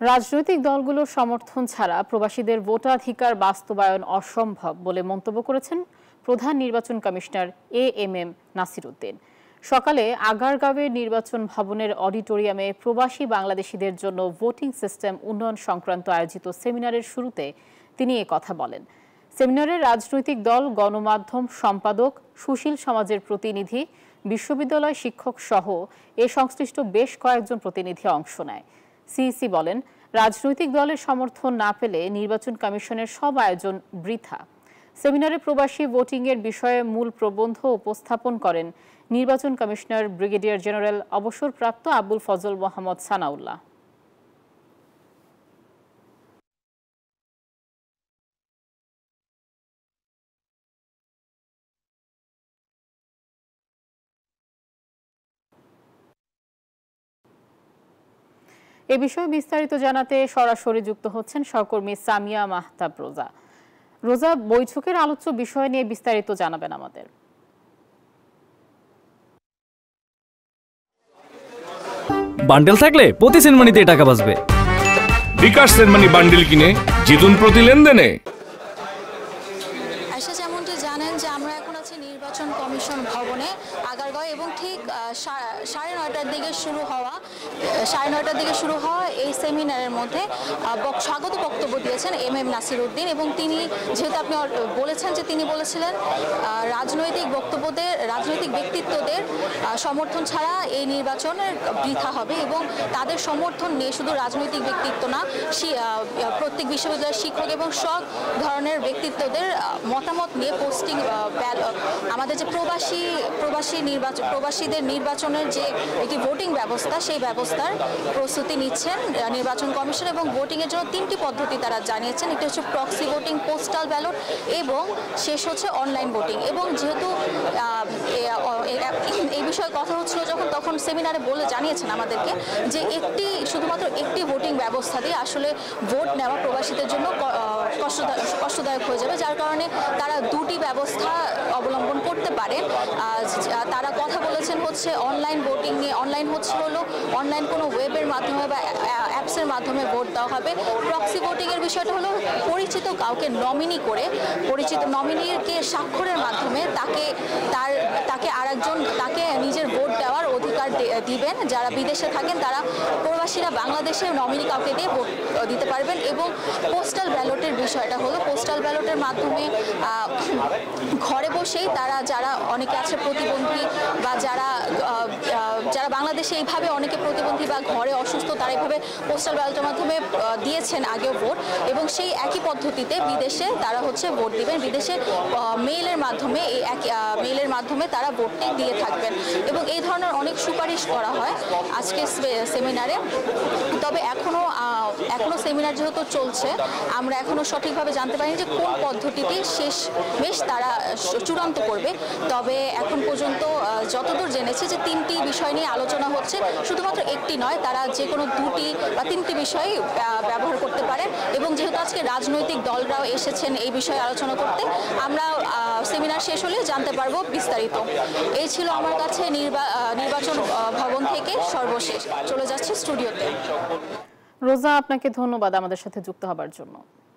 রাজনৈতিক দলগুলোর সমর্থন ছাড়া প্রবাসীদের ভোটাধিকার বাস্তবায়ন অসম্ভব বলে মন্তব্য করেছেন প্রধান নির্বাচন কমিশনার এএমএম নাসির উদ্দিন। সকালে আগারগাঁওয়ের নির্বাচন ভবনের অডিটোরিয়ামে প্রবাসী বাংলাদেশিদের জন্য ভোটিং সিস্টেম উন্নয়ন সংক্রান্ত আয়োজিত সেমিনারের শুরুতে তিনি এ কথা বলেন। সেমিনারে রাজনৈতিক দল, গণমাধ্যম সম্পাদক, সুশীল সমাজের প্রতিনিধি, বিশ্ববিদ্যালয় শিক্ষক সহ এ সংশ্লিষ্ট বেশ কয়েকজন প্রতিনিধি অংশ নেয়। সিইসি বলেন, রাজনৈতিক দলের সমর্থন না পেলে নির্বাচন কমিশনের সব আয়োজন বৃথা। সেমিনারে প্রবাসী ভোটিংয়ের বিষয়ে মূল প্রবন্ধ উপস্থাপন করেন নির্বাচন কমিশনার ব্রিগেডিয়ার জেনারেল অবসরপ্রাপ্ত আবুল ফজল মোহাম্মদ সানাউল্লাহ। এ বিষয়ে বিস্তারিত জানাতে সরাসরি যুক্ত হচ্ছেন সহকর্মী সামিয়া মাহতাব রোজা। রোজা, বৈঠকের আলোচ্য বিষয় নিয়ে বিস্তারিত জানাবেন আমাদের। বান্ডেল থাকলে প্রতি সেনমানিতে টাকা বাঁচবে। বিকাশ সেনমানি বান্ডেল কিনে জিতুন প্রতি লেনদেনে। যেমনটি জানেন যে আমরা এখন আছি নির্বাচন কমিশন ভবনে আগারগাঁও এবং ঠিক 9:30টার দিকে শুরু হওয়া এই সেমিনারের মধ্যে স্বাগত বক্তব্য দিয়েছেন এমএম নাসির উদ্দিন। এবং তিনি যেহেতু আপনি বলেছেন যে তিনি বলেছিলেন রাজনৈতিক ব্যক্তিত্বদের সমর্থন ছাড়া এই নির্বাচনের বৃথা হবে এবং তাদের সমর্থন নিয়ে শুধু রাজনৈতিক ব্যক্তিত্ব না, প্রত্যেক বিশ্ববিদ্যালয়ের শিক্ষক এবং সব ধরনের ব্যক্তিত্বদের মতামত নিয়ে পোস্টিং আমাদের যে প্রবাসীদের নির্বাচনের যে একটি ভোটিং ব্যবস্থা, সেই ব্যবস্থার প্রস্তুতি নিচ্ছেন নির্বাচন কমিশন। এবং ভোটিংয়ের জন্য 3টি পদ্ধতি তারা জানিয়েছেন। একটি হচ্ছে প্রক্সি ভোটিং, পোস্টাল ব্যালট এবং শেষ হচ্ছে অনলাইন ভোটিং। এবং যেহেতু এই বিষয়ে কথা হচ্ছিল তখন সেমিনারে জানিয়েছেন আমাদেরকে যে শুধুমাত্র একটি ভোটিং ব্যবস্থা দিয়ে আসলে ভোট নেওয়া প্রবাসীদের জন্য কষ্টদায়ক হয়ে যাবে, যার কারণে তারা দুটি ব্যবস্থা অবলম্বন করতে পারেন। তারা কথা বলেছেন হচ্ছে অনলাইন ভোটিং নিয়ে। অনলাইন কোনো ওয়েবের মাধ্যমে বা অ্যাপসের মাধ্যমে ভোট দেওয়া হবে। প্রক্সি ভোটিংয়ের বিষয়টা হলো পরিচিত কাউকে নমিনি করে, পরিচিত নমিনিকে স্বাক্ষরের মাধ্যমে তাকে নিজের ভোট দেওয়ার অধিকার দিবেন। যারা বিদেশে থাকেন তারা প্রবাসীরা বাংলাদেশে নমিনি কাউকে দিয়ে ভোট দিতে পারবেন। এবং পোস্টাল ব্যালটের বিষয়টা হলো পোস্টাল ব্যালটের মাধ্যমে ঘরে বসেই যারা অনেকে আছে প্রতিবন্ধী বা যারা বাংলাদেশে এইভাবে অনেকে প্রতিবন্ধী বা ঘরে অসুস্থ, তারা এইভাবে পোস্টাল ব্যালটের মাধ্যমে দিয়েছেন আগেও ভোট। এবং সেই একই পদ্ধতিতে বিদেশে তারা ভোট দিবেন। বিদেশে মেইলের মাধ্যমে তারা ভোটটি দিয়ে থাকবেন। এবং এই ধরনের অনেক সুপারিশ করা হয় আজকে সেমিনারে। তবে এখনো সেমিনার যেহেতু চলছে, আমরা এখনো সঠিকভাবে জানতে পারিনি যে কোন পদ্ধতিটি শেষ তারা চূড়ান্ত করবে। তবে এখন পর্যন্ত যতদূর জেনেছি যে 3টি বিষয় নিয়ে আলোচনা হচ্ছে, শুধুমাত্র একটি নয়, তারা যে কোনো 2টি বা 3টি বিষয় ব্যবহার করতে পারেন। এবং যেহেতু আজকে রাজনৈতিক দলরাও এসেছেন এই বিষয়ে আলোচনা করতে, আমরা সেমিনার শেষ হলে জানতে পারবো বিস্তারিত। এই ছিল আমার কাছে নির্বাচন ভবন থেকে সর্বশেষ। চলে যাচ্ছে স্টুডিওতে। রোজা, আপনাকে ধন্যবাদ আমাদের সাথে যুক্ত হবার জন্য।